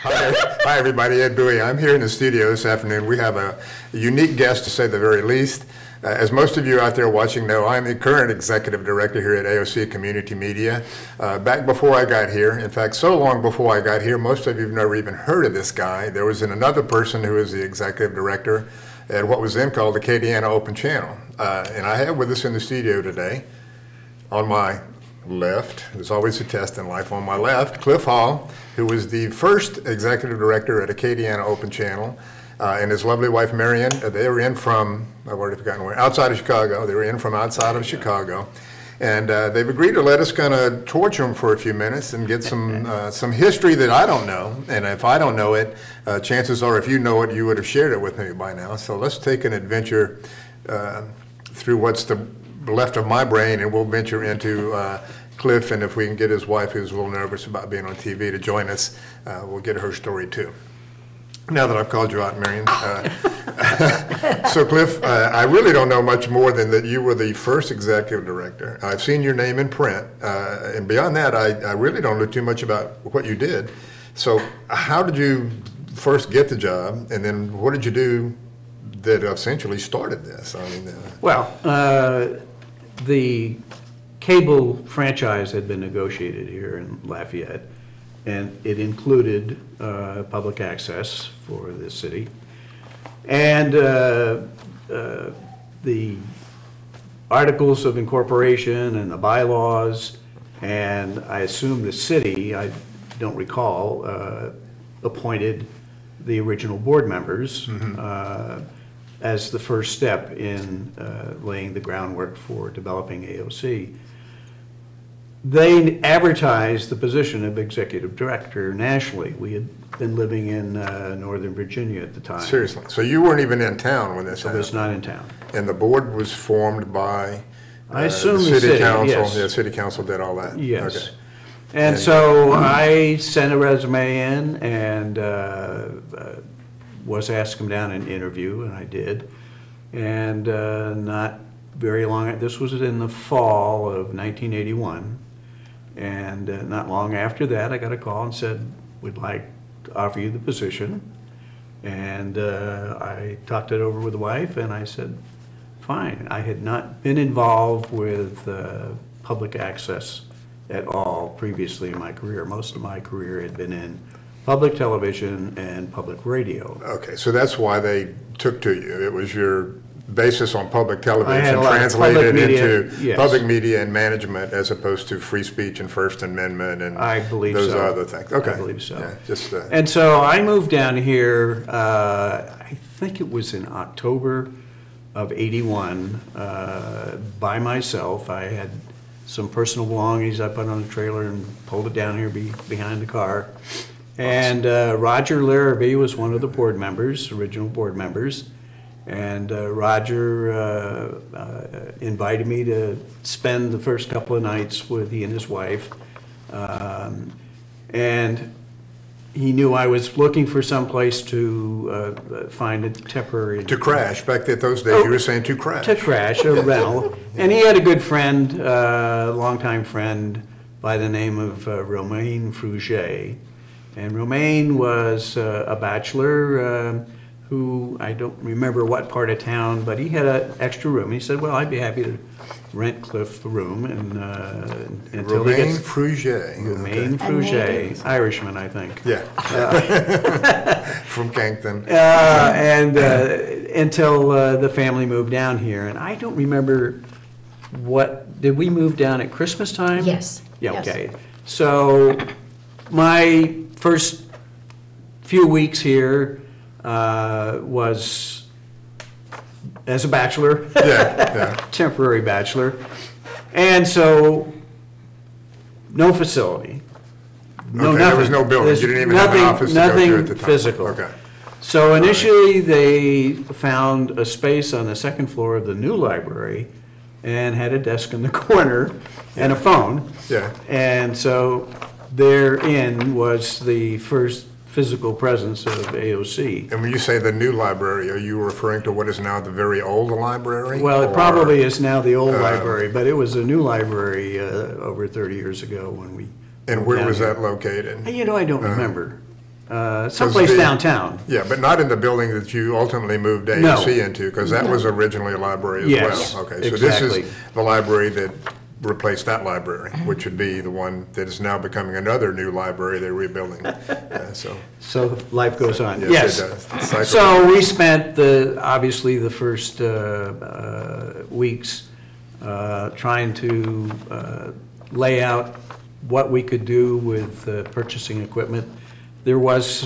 Hi, everybody. Ed Bowie. I'm here in the studio this afternoon. We have a unique guest, to say the very least. As most of you out there watching know, I'm the current executive director here at AOC Community Media. Back before I got here, in fact, so long before I got here, most of you have never even heard of this guy. There was another person who was the executive director at what was then called the Acadiana Open Channel. And I have with us in the studio today, on my left, there's always a test in life, on my left, Cliff Hall, who was the first executive director at Acadiana Open Channel, and his lovely wife Marion. They were in from, I've already forgotten where, outside of Chicago. They were in from outside of Chicago. And they've agreed to let us kind of torture them for a few minutes and get some history that I don't know. And if I don't know it, chances are if you know it, you would have shared it with me by now. So let's take an adventure through what's left of my brain, and we'll venture into Cliff, and if we can get his wife, who's a little nervous about being on TV, to join us, we'll get her story too. Now that I've called you out, Marion. So Cliff, I really don't know much more than that you were the first executive director. I've seen your name in print, and beyond that, I really don't know too much about what you did. So how did you first get the job, and then what did you do that essentially started this? I mean, well, the cable franchise had been negotiated here in Lafayette, and it included public access for the city. And the articles of incorporation and the bylaws, and I assume the city, I don't recall, appointed the original board members as the first step in laying the groundwork for developing AOC. They advertised the position of executive director nationally. We had been living in Northern Virginia at the time. Seriously? So you weren't even in town when this happened? I was not in town. And the board was formed by I assume the city council? Yes. Yeah, city council did all that? Yes. Okay. And so I sent a resume in and was asked to come down and interview, and I did. And not very long, this was in the fall of 1981. And not long after that, I got a call and said, we'd like to offer you the position. And I talked it over with the wife, and I said, fine. I had not been involved with public access at all previously in my career. Most of my career had been in public television and public radio. Okay, so that's why they took to you. It was your basis on public television translated into public media and management, as opposed to free speech and First Amendment and those other things. Okay, I believe so. Yeah, and so I moved down here, I think it was in October of '81, by myself. I had some personal belongings I put on a trailer and pulled it down here behind the car. And Roger Larrabee was one of the board members, original board members. And Roger invited me to spend the first couple of nights with he and his wife. And he knew I was looking for some place to find a temporary... To crash. Back at those days, you were saying to crash. To crash, a rental. And he had a good friend, longtime friend, by the name of Romain Fruget. And Romain was a bachelor who, I don't remember what part of town, but he had an extra room. He said, well, I'd be happy to rent Cliff the room until he gets... Fruget. Romain Fruget, Irishman, I think. Yeah. From Cankton. And until the family moved down here. And I don't remember did we move down at Christmas time? Yes. Yeah, yes. okay. So my first few weeks here was as a bachelor, temporary bachelor, and so no facility, nothing. There was no building. You didn't even have an office to go to at the time. Physical. Okay. So initially they found a space on the second floor of the new library and had a desk in the corner and a phone. Yeah. And so therein was the first physical presence of AOC. And when you say the new library, are you referring to what is now the very old library? Well, it probably is now the old library, but it was a new library over 30 years ago when we... And where was that located? You know, I don't remember. someplace downtown. Yeah, but not in the building that you ultimately moved AOC into, because that was originally a library as Yes, well. Okay, so exactly. this is the library that replaced that library, which would be the one that is now becoming another new library they're rebuilding. So life goes on. Yes, Yes. it does. So we spent obviously the first weeks trying to lay out what we could do with purchasing equipment. There was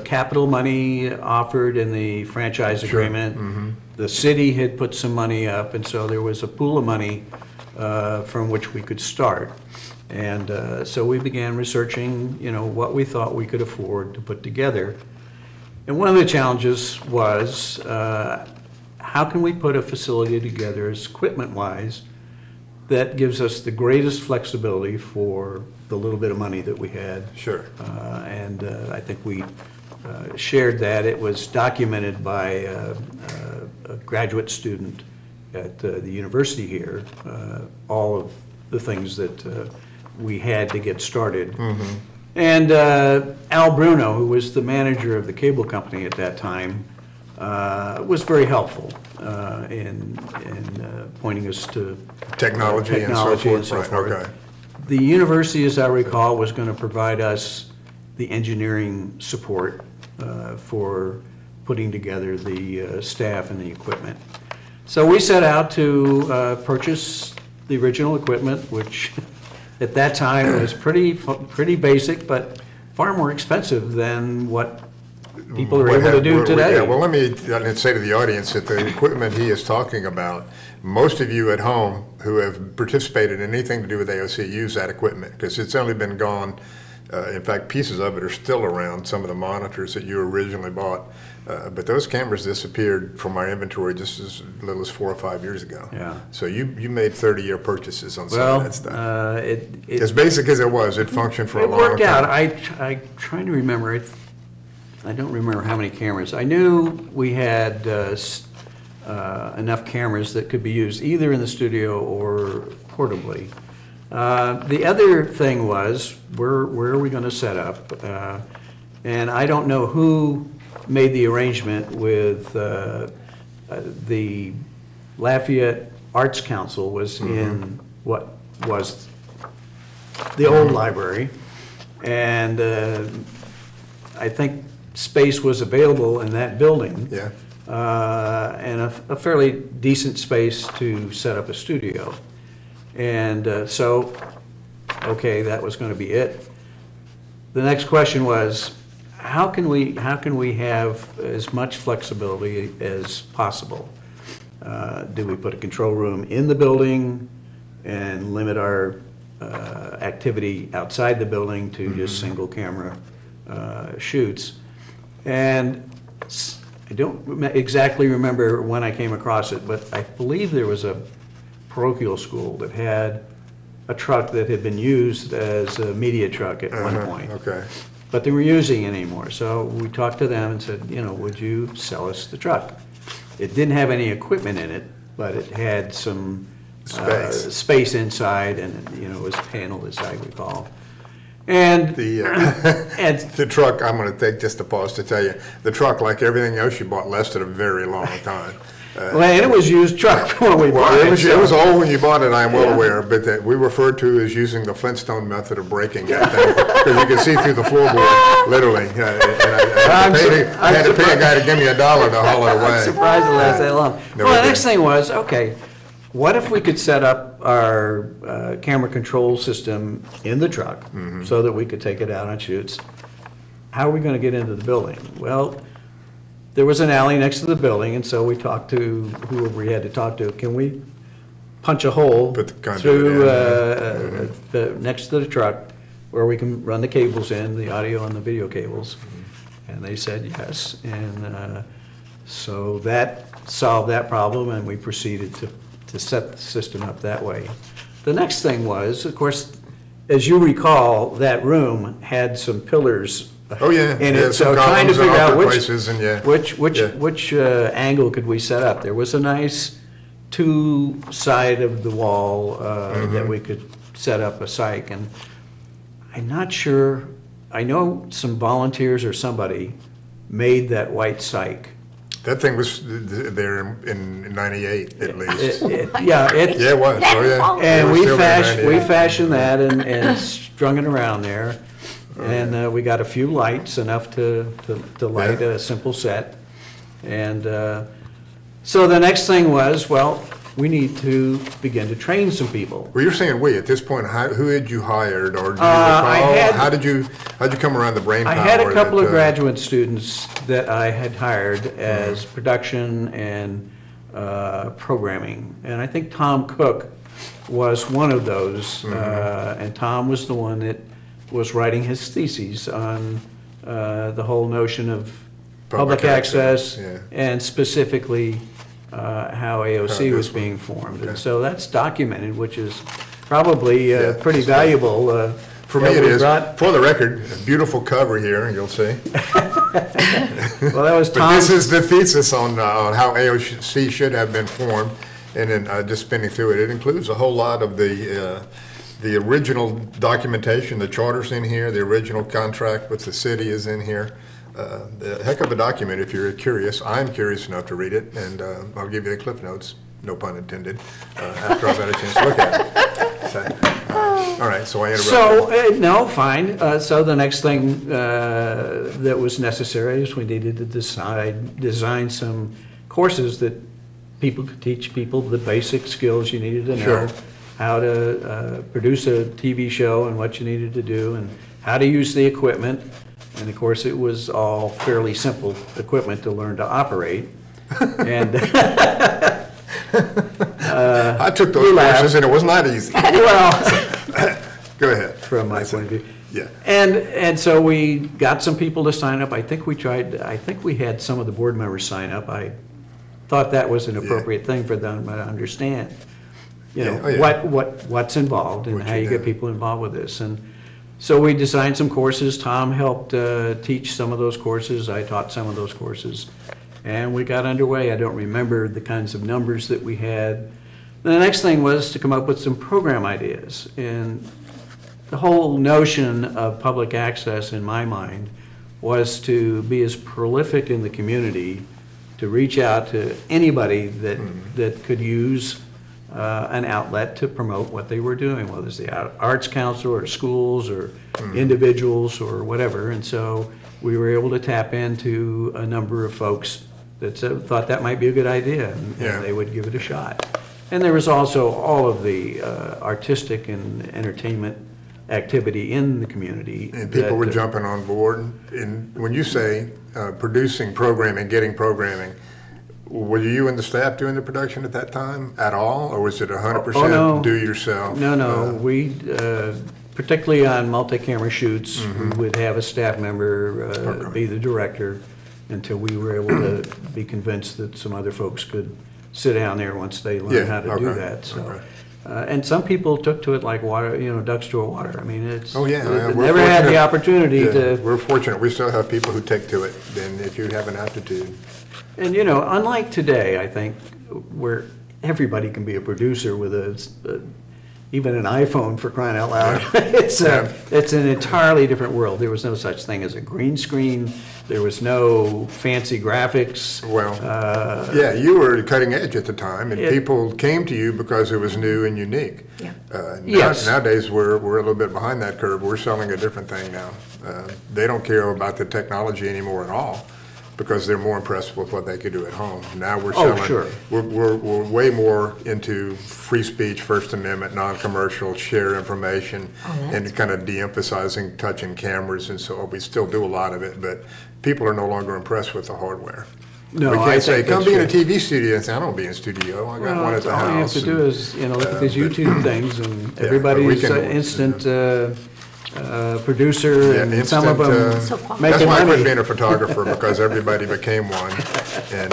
capital money offered in the franchise agreement. Mm-hmm. The city had put some money up, and so there was a pool of money from which we could start. And so we began researching, what we thought we could afford to put together. And one of the challenges was, how can we put a facility together equipment-wise that gives us the greatest flexibility for the little bit of money that we had. Sure. And I think we shared that. It was documented by a graduate student at the university here, all of the things that we had to get started. Mm-hmm. And Al Bruno, who was the manager of the cable company at that time, was very helpful in pointing us to technology and so forth. Right. Okay. The university, as I recall, was going to provide us the engineering support for putting together the staff and the equipment. So we set out to purchase the original equipment, which at that time was pretty basic, but far more expensive than what people are able to do today. Yeah, well, let me say to the audience that the equipment he is talking about, most of you at home who have participated in anything to do with AOC use that equipment, because it's only been gone. In fact, pieces of it are still around, some of the monitors that you originally bought. But those cameras disappeared from our inventory just as little as 4 or 5 years ago. Yeah. So you made 30-year purchases on some of that stuff. As basic as it was, it functioned for a long time. It worked out. I'm trying to remember it. I don't remember how many cameras. I knew we had enough cameras that could be used either in the studio or portably. The other thing was, where are we going to set up? And I don't know who made the arrangement with the Lafayette Arts Council was in what was the old library. And I think space was available in that building. Yeah. And a fairly decent space to set up a studio. And so, okay, that was going to be it. The next question was, how can we have as much flexibility as possible? Do we put a control room in the building and limit our activity outside the building to just single camera shoots? And I don't exactly remember when I came across it, but I believe there was a parochial school that had a truck that had been used as a media truck at one point. Okay. But they were using it anymore. So we talked to them and said, would you sell us the truck? It didn't have any equipment in it, but it had some space inside, and it was paneled, as I recall. And the truck, I'm going to take just a pause to tell you, the truck, like everything else you bought, lasted a very long time. Well, and it was used truck when we bought it. It was old when you bought it, I'm well aware, but that we referred to as using the Flintstone method of braking, because you could see through the floorboard, literally. I had to pay a guy to give me $1 to haul it away. I'm surprised it lasted that long. Well, the next thing was, okay, what if we could set up our camera control system in the truck so that we could take it out on shoots? How are we going to get into the building? Well, there was an alley next to the building, and so we talked to whoever we had to talk to. Can we punch a hole through next to the truck where we can run the cables in, the audio and the video cables? And they said yes. And so that solved that problem, and we proceeded to set the system up that way. The next thing was, of course, as you recall, that room had some pillars in it, so trying to figure out which angle could we set up. There was a nice two-side of the wall that we could set up a cyc, and I'm not sure I know some volunteers or somebody made that white cyc. That thing was there in '98 at least. Yeah, it was. Oh, yeah. And we fashioned that and strung it around there. And we got a few lights, enough to light a simple set. And so the next thing was, well, we need to begin to train some people. Well, you're saying we at this point. Who had you hired, or do you recall? How'd you come around the brain power? I had a couple of graduate students that I had hired as production and programming, and I think Tom Cook was one of those. And Tom was the one that was writing his thesis on the whole notion of public access and specifically how AOC was being formed. And so that's documented, which is probably pretty valuable. For me it is. For the record, a beautiful cover here, you'll see. Well, that was Tom. But this is the thesis on how AOC should have been formed. And then just spinning through it, it includes a whole lot of the original documentation. The charter's in here, the original contract with the city is in here. A heck of a document if you're curious. I'm curious enough to read it, and I'll give you the cliff notes, no pun intended, after I've had a chance to look at it. So, all right, so I interrupted. So, no, fine. So the next thing that was necessary is we needed to design some courses that people could teach people the basic skills you needed to know, how to produce a TV show and what you needed to do, and how to use the equipment. And of course, it was all fairly simple equipment to learn to operate. And I took those courses, and it was not easy. Well, go ahead. From my point of view. Yeah. And so we got some people to sign up. I think we had some of the board members sign up. I thought that was an appropriate thing for them to understand. You know, what's involved and how you get people involved with this. And so we designed some courses. Tom helped teach some of those courses. I taught some of those courses. And we got underway. I don't remember the kinds of numbers that we had. The next thing was to come up with some program ideas. And the whole notion of public access, in my mind, was to be as prolific in the community, to reach out to anybody that could use an outlet to promote what they were doing, whether it's the Arts Council or schools or individuals or whatever. And so we were able to tap into a number of folks that thought that might be a good idea, and they would give it a shot. And there was also all of the artistic and entertainment activity in the community. And people were jumping on board. And when you say producing programming, getting programming, were you and the staff doing the production at that time at all, or was it 100% do yourself? No. We, particularly on multi-camera shoots, we would have a staff member be the director until we were able to be convinced that some other folks could sit down there once they learned how to do that. So, and some people took to it like water, ducks to a water. I mean, it's never had the opportunity to. We're fortunate. We still have people who take to it. Then, if you have an aptitude. And unlike today, I think, where everybody can be a producer with even an iPhone, for crying out loud. It's an entirely different world. There was no such thing as a green screen. There was no fancy graphics. Well, you were cutting edge at the time, and people came to you because it was new and unique. Yeah. Nowadays, we're a little bit behind that curve. We're selling a different thing now. They don't care about the technology anymore at all, because they're more impressed with what they could do at home. Now we're selling, we're way more into free speech, First Amendment, non-commercial, share information, and kind of de-emphasizing touching cameras, and so we still do a lot of it, but people are no longer impressed with the hardware. No, we can't say, come be in a TV studio and say, I don't be in studio, I got one at the house. All you have to do is, look at these YouTube things, and everybody's instant producer, and some of them make That's why I quit being a photographer, because everybody became one, and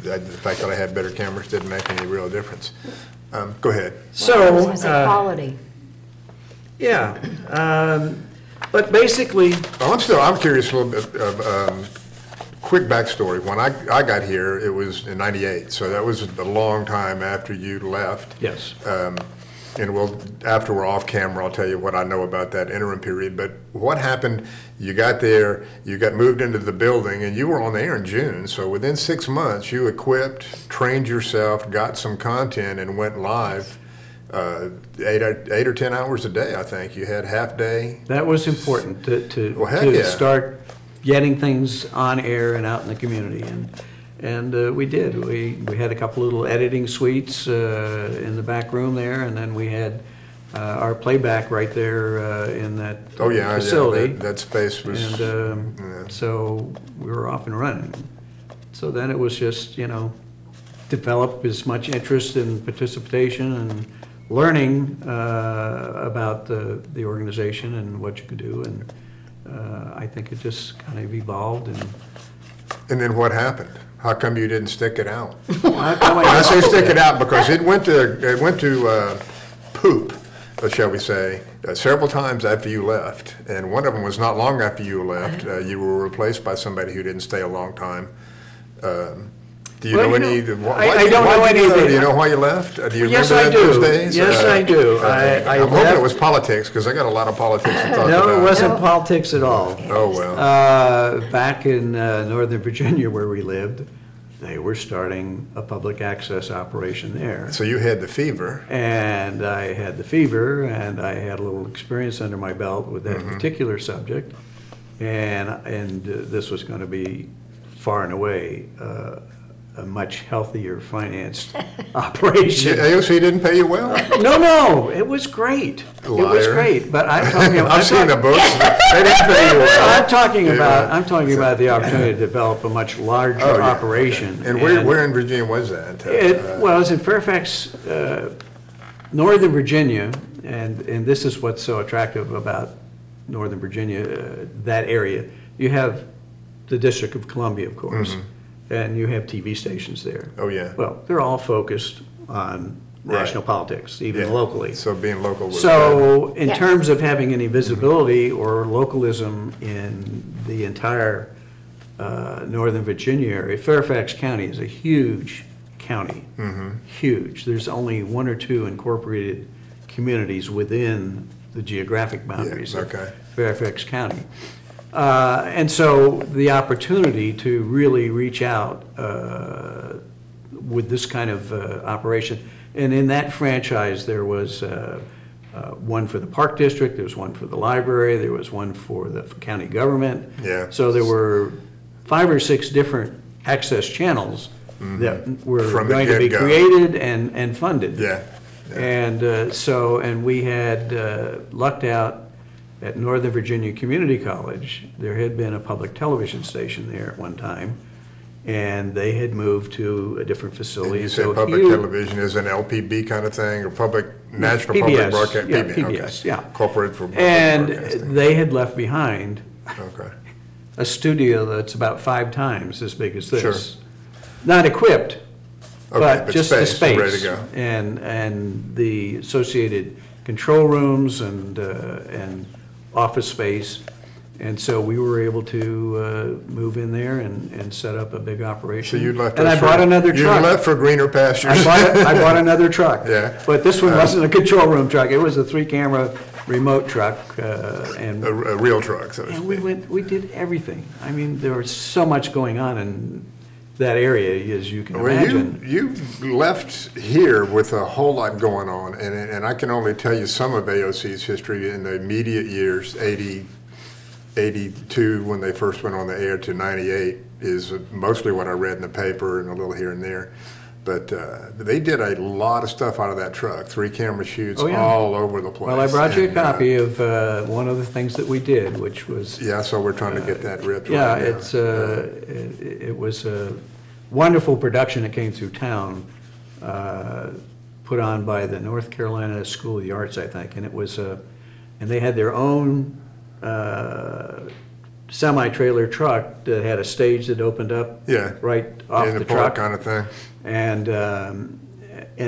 the fact that I had better cameras didn't make any real difference. Go ahead. So, quality. Yeah, but basically, I'm curious a little bit of quick backstory. When I got here, it was in '98, so that was a long time after you left. Yes. and after we're off camera, I'll tell you what I know about that interim period. But what happened, you got there, you got moved into the building, and you were on the air in June. So within 6 months, you equipped, trained yourself, got some content, and went live 8 or 10 hours a day, I think. You had half day. That was important to yeah. start getting things on air and out in the community. And we did. We had a couple little editing suites in the back room there, and then we had our playback right there in that facility. Yeah, that space was. And so we were off and running. So then it was just, develop as much interest and participation and learning about the organization and what you could do. And I think it just kind of evolved. And then what happened? How come you didn't stick it out? I say stick it out because it went to poop, shall we say, several times after you left. And one of them was not long after you left. You were replaced by somebody who didn't stay a long time. Do you know any? I don't know anything. Do you know why you left? Do you Yes, remember I do. those days? Yes, I do. I'm hoping it was politics because I got a lot of politics to talk about. No, it wasn't politics at all. Oh, well. Back in Northern Virginia where we lived, they were starting a public access operation there. So you had the fever. And I had the fever, and I had a little experience under my belt with that particular subject. And this was going to be far and away a much healthier financed operation. AOC didn't pay you well? No, it was great. Liar. It was great, but I'm talking about. I've seen the books. They didn't pay you well. I'm talking about the opportunity to develop a much larger operation. And where in Virginia was that? It was in Fairfax, Northern Virginia, and this is what's so attractive about Northern Virginia, that area. You have the District of Columbia, of course. And you have TV stations there. Oh, yeah. Well, they're all focused on national politics, even locally. So being local was So in terms of having any visibility or localism in the entire Northern Virginia area, Fairfax County is a huge county. Huge. There's only 1 or 2 incorporated communities within the geographic boundaries of Fairfax County. And so the opportunity to really reach out with this kind of operation, and in that franchise there was one for the Park District, there was one for the library, there was one for the county government. Yeah. So there were 5 or 6 different access channels that were going to be created and funded. Yeah. And and we had lucked out at Northern Virginia Community College. There had been a public television station there at one time, and they had moved to a different facility. And you say public television is an LPB kind of thing, or national PBS, public broadcast? Yeah, PBS, yeah. Corporate for public and broadcasting. they had left behind Okay. a studio that's about 5 times as big as this. Sure. Not equipped, but just the space. Ready to go. And the associated control rooms and office space, and so we were able to move in there and set up a big operation. So you left. And I bought another truck. You left for greener pastures. I bought another truck. Yeah. But this one wasn't a control room truck. It was a 3-camera remote truck, and a real truck. So and we did everything. I mean, there was so much going on in that area, as you can imagine. You left here with a whole lot going on, and I can only tell you some of AOC's history in the immediate years, 82 when they first went on the air to 98 is mostly what I read in the paper and a little here and there. But they did a lot of stuff out of that truck, 3-camera shoots all over the place. Well, I brought you a copy of one of the things that we did, which was... Yeah, so we're trying to get that ripped yeah, right now. It was a wonderful production that came through town, put on by the North Carolina School of the Arts, I think, and it was and they had their own semi-trailer truck that had a stage that opened up right off the truck kind of thing. And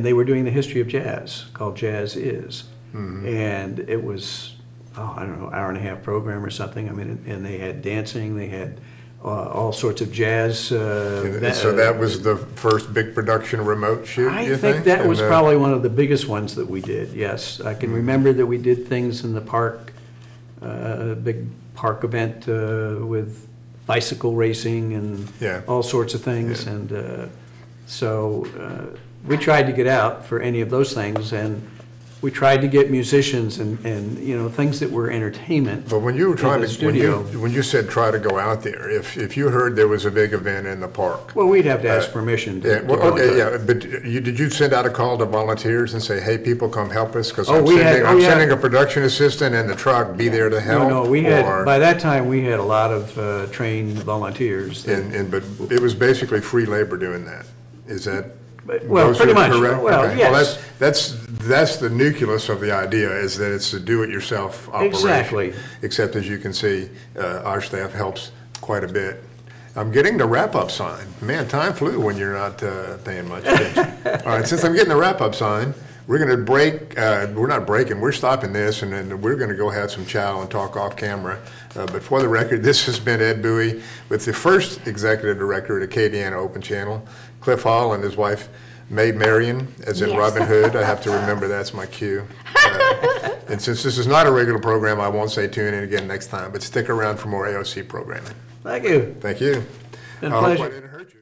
they were doing the history of jazz, called Jazz Is. And it was, I don't know, hour-and-a-half program or something. I mean, and they had dancing, they had all sorts of jazz. So that was the first big production remote shoot, I think that was probably one of the biggest ones that we did, yes. I can remember that we did things in the park, a big park event with bicycle racing and all sorts of things. And so we tried to get out for any of those things, and we tried to get musicians and you know, things that were entertainment. But when you were trying to, when you said try to go out there, if you heard there was a big event in the park, well, we'd have to ask permission. But did you send out a call to volunteers and say, "Hey, people, come help us"? Because I'm sending a production assistant and the truck. Be there to help. No, we had by that time we had a lot of trained volunteers. But it was basically free labor doing that. Is that? Well, pretty much. Correct? Well, okay. yes. Well, that's the nucleus of the idea, is that it's a do-it-yourself operation. Exactly. Except, as you can see, our staff helps quite a bit. I'm getting the wrap-up sign. Man, time flew when you're not paying much attention. All right, since I'm getting the wrap-up sign, we're going to break. We're not breaking. We're stopping this, and then we're going to go have some chow and talk off camera. But for the record, this has been Ed Bowie with the first executive director at Acadiana Open Channel, Cliff Hall, and his wife, Maid Marian, as in Robin Hood. I have to remember that's my cue. And since this is not a regular program, I won't say tune in again next time, but stick around for more AOC programming. Thank you. Thank you. Been a pleasure. It hurt you.